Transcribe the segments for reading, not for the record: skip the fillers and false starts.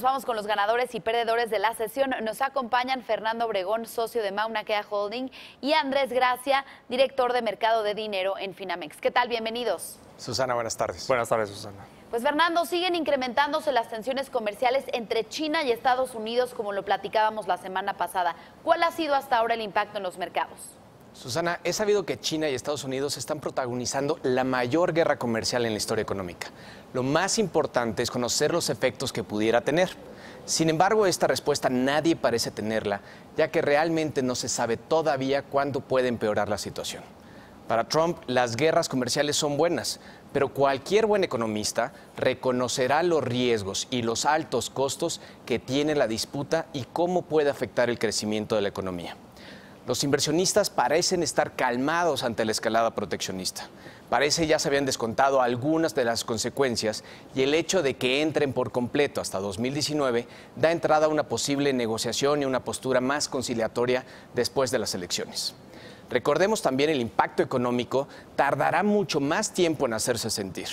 Vamos con los ganadores y perdedores de la sesión. Nos acompañan Fernando Obregón, socio de Mauna Kea Holding, y Andrés Gracia, director de Mercado de Dinero en Finamex. ¿Qué tal? Bienvenidos. Susana, buenas tardes. Buenas tardes, Susana. Pues Fernando, siguen incrementándose las tensiones comerciales entre China y Estados Unidos, como lo platicábamos la semana pasada. ¿Cuál ha sido hasta ahora el impacto en los mercados? Susana, he sabido que China y Estados Unidos están protagonizando la mayor guerra comercial en la historia económica. Lo más importante es conocer los efectos que pudiera tener. Sin embargo, esta respuesta nadie parece tenerla, ya que realmente no se sabe todavía cuándo puede empeorar la situación. Para Trump, las guerras comerciales son buenas, pero cualquier buen economista reconocerá los riesgos y los altos costos que tiene la disputa y cómo puede afectar el crecimiento de la economía. Los inversionistas parecen estar calmados ante la escalada proteccionista. Parece ya se habían descontado algunas de las consecuencias y el hecho de que entren por completo hasta 2019 da entrada a una posible negociación y una postura más conciliatoria después de las elecciones. Recordemos también el impacto económico tardará mucho más tiempo en hacerse sentir.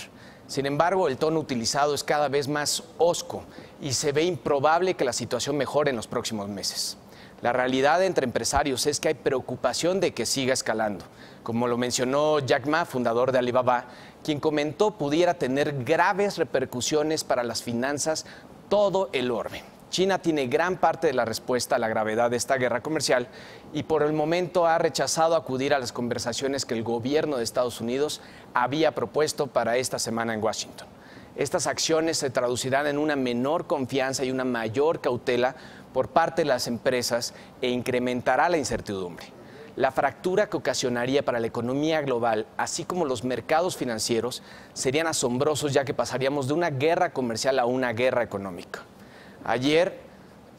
Sin embargo, el tono utilizado es cada vez más hosco y se ve improbable que la situación mejore en los próximos meses. La realidad entre empresarios es que hay preocupación de que siga escalando, como lo mencionó Jack Ma, fundador de Alibaba, quien comentó pudiera tener graves repercusiones para las finanzas todo el orbe. China tiene gran parte de la respuesta a la gravedad de esta guerra comercial y por el momento ha rechazado acudir a las conversaciones que el gobierno de Estados Unidos había propuesto para esta semana en Washington. Estas acciones se traducirán en una menor confianza y una mayor cautela por parte de las empresas e incrementará la incertidumbre. La fractura que ocasionaría para la economía global, así como los mercados financieros, serían asombrosos ya que pasaríamos de una guerra comercial a una guerra económica. Ayer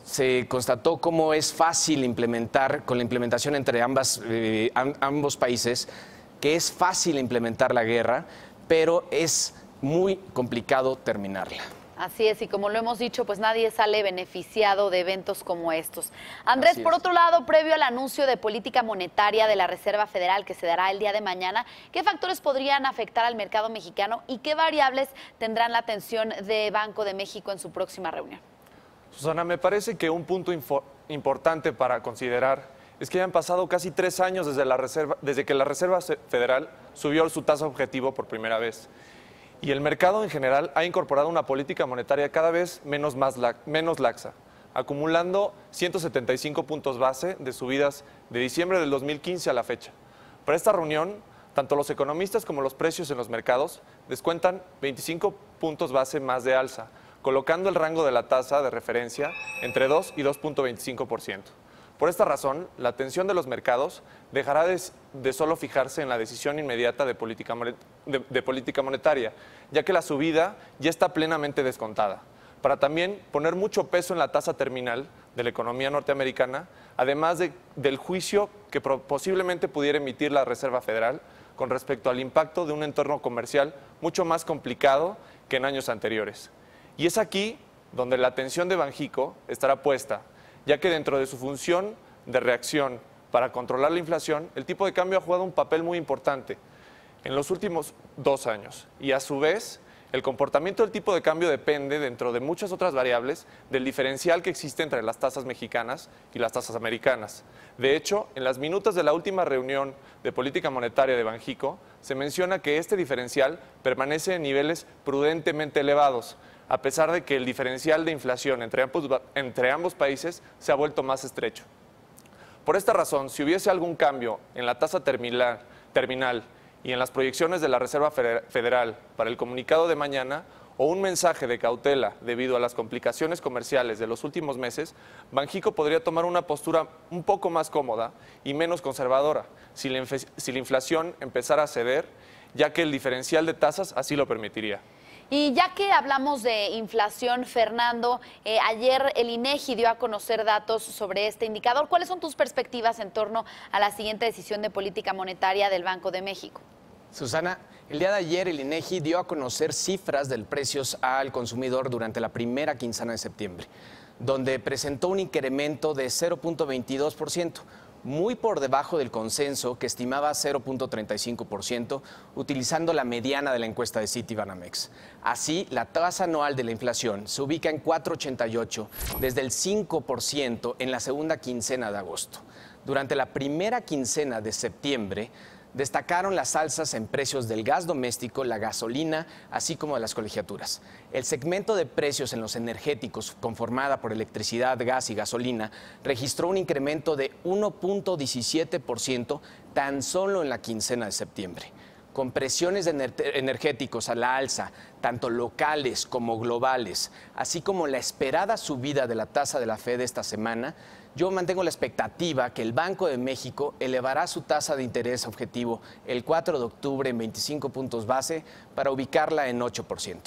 se constató cómo es fácil implementar, con la implementación entre ambos países, que es fácil implementar la guerra, pero es muy complicado terminarla. Así es, y como lo hemos dicho, pues nadie sale beneficiado de eventos como estos. Andrés, por otro lado, previo al anuncio de política monetaria de la Reserva Federal que se dará el día de mañana, ¿qué factores podrían afectar al mercado mexicano y qué variables tendrán la atención de Banco de México en su próxima reunión? Susana, me parece que un punto importante para considerar es que ya han pasado casi 3 años desde que la Reserva Federal subió su tasa objetivo por primera vez. Y el mercado en general ha incorporado una política monetaria cada vez menos laxa, acumulando 175 puntos base de subidas de diciembre del 2015 a la fecha. Para esta reunión, tanto los economistas como los precios en los mercados descuentan 25 puntos base más de alza, colocando el rango de la tasa de referencia entre 2 y 2.25%. Por esta razón, la atención de los mercados dejará de solo fijarse en la decisión inmediata de política monetaria, ya que la subida ya está plenamente descontada, para también poner mucho peso en la tasa terminal de la economía norteamericana, además del juicio que posiblemente pudiera emitir la Reserva Federal con respecto al impacto de un entorno comercial mucho más complicado que en años anteriores. Y es aquí donde la atención de Banxico estará puesta, ya que dentro de su función de reacción para controlar la inflación, el tipo de cambio ha jugado un papel muy importante en los últimos 2 años. Y a su vez, el comportamiento del tipo de cambio depende, dentro de muchas otras variables, del diferencial que existe entre las tasas mexicanas y las tasas americanas. De hecho, en las minutas de la última reunión de política monetaria de Banxico, se menciona que este diferencial permanece en niveles prudentemente elevados, a pesar de que el diferencial de inflación entre ambos países se ha vuelto más estrecho. Por esta razón, si hubiese algún cambio en la tasa terminal y en las proyecciones de la Reserva Federal para el comunicado de mañana, o un mensaje de cautela debido a las complicaciones comerciales de los últimos meses, Banxico podría tomar una postura un poco más cómoda y menos conservadora si la inflación empezara a ceder, ya que el diferencial de tasas así lo permitiría. Y ya que hablamos de inflación, Fernando, ayer el INEGI dio a conocer datos sobre este indicador. ¿Cuáles son tus perspectivas en torno a la siguiente decisión de política monetaria del Banco de México? Susana, el día de ayer el INEGI dio a conocer cifras de precios al consumidor durante la primera quincena de septiembre, donde presentó un incremento de 0.22%, muy por debajo del consenso que estimaba 0.35%, utilizando la mediana de la encuesta de Citibanamex. Así, la tasa anual de la inflación se ubica en 4.88 desde el 5% en la segunda quincena de agosto. Durante la primera quincena de septiembre, destacaron las alzas en precios del gas doméstico, la gasolina, así como de las colegiaturas. El segmento de precios en los energéticos, conformada por electricidad, gas y gasolina, registró un incremento de 1.17% tan solo en la quincena de septiembre. Con presiones energéticos a la alza, tanto locales como globales, así como la esperada subida de la tasa de la Fed esta semana, yo mantengo la expectativa que el Banco de México elevará su tasa de interés objetivo el 4 de octubre en 25 puntos base para ubicarla en 8%.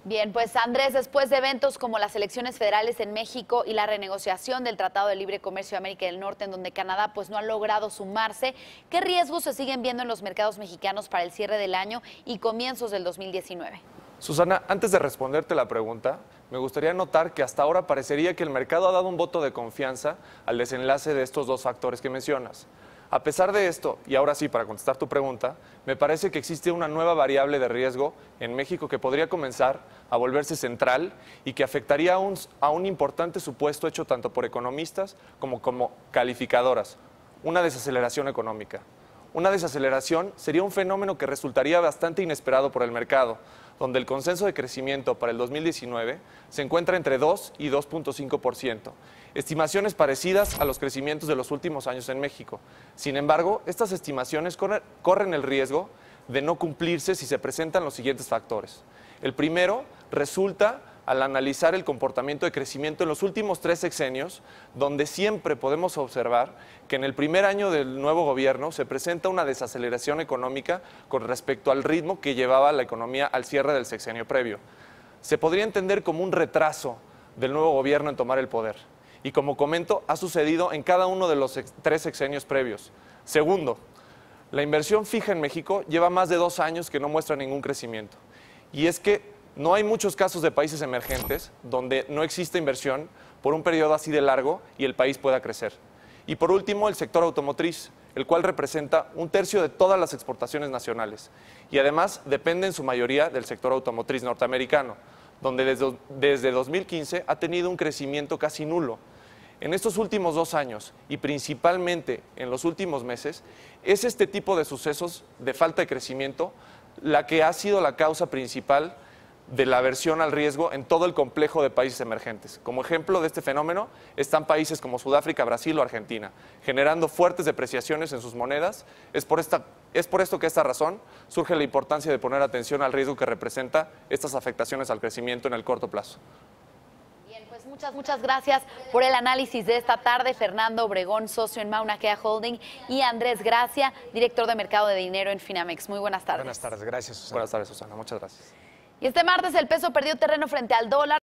Bien, pues Andrés, después de eventos como las elecciones federales en México y la renegociación del Tratado de Libre Comercio de América del Norte, en donde Canadá pues no ha logrado sumarse, ¿qué riesgos se siguen viendo en los mercados mexicanos para el cierre del año y comienzos del 2019? Susana, antes de responderte la pregunta, me gustaría notar que hasta ahora parecería que el mercado ha dado un voto de confianza al desenlace de estos dos factores que mencionas. A pesar de esto, y ahora sí, para contestar tu pregunta, me parece que existe una nueva variable de riesgo en México que podría comenzar a volverse central y que afectaría a un importante supuesto hecho tanto por economistas como calificadoras, una desaceleración económica. Una desaceleración sería un fenómeno que resultaría bastante inesperado por el mercado, donde el consenso de crecimiento para el 2019 se encuentra entre 2 y 2.5%, estimaciones parecidas a los crecimientos de los últimos años en México. Sin embargo, estas estimaciones corren el riesgo de no cumplirse si se presentan los siguientes factores. El primero resulta al analizar el comportamiento de crecimiento en los últimos 3 sexenios, donde siempre podemos observar que en el primer año del nuevo gobierno se presenta una desaceleración económica con respecto al ritmo que llevaba la economía al cierre del sexenio previo. Se podría entender como un retraso del nuevo gobierno en tomar el poder. Y como comento, ha sucedido en cada uno de los 3 sexenios previos. Segundo, la inversión fija en México lleva más de 2 años que no muestra ningún crecimiento. Y es que no hay muchos casos de países emergentes donde no existe inversión por un periodo así de largo y el país pueda crecer. Y por último, el sector automotriz, el cual representa 1/3 de todas las exportaciones nacionales. Y además depende en su mayoría del sector automotriz norteamericano, donde desde 2015 ha tenido un crecimiento casi nulo. En estos últimos 2 años y principalmente en los últimos meses, es este tipo de sucesos de falta de crecimiento la que ha sido la causa principal de la aversión al riesgo en todo el complejo de países emergentes. Como ejemplo de este fenómeno están países como Sudáfrica, Brasil o Argentina, generando fuertes depreciaciones en sus monedas. Es por esta razón surge la importancia de poner atención al riesgo que representa estas afectaciones al crecimiento en el corto plazo. Bien, pues muchas gracias por el análisis de esta tarde. Fernando Obregón, socio en Mauna Kea Holding, y Andrés Gracia, director de Mercado de Dinero en Finamex. Muy buenas tardes. Buenas tardes, gracias, Susana. Buenas tardes, Susana. Muchas gracias. Y este martes el peso perdió terreno frente al dólar.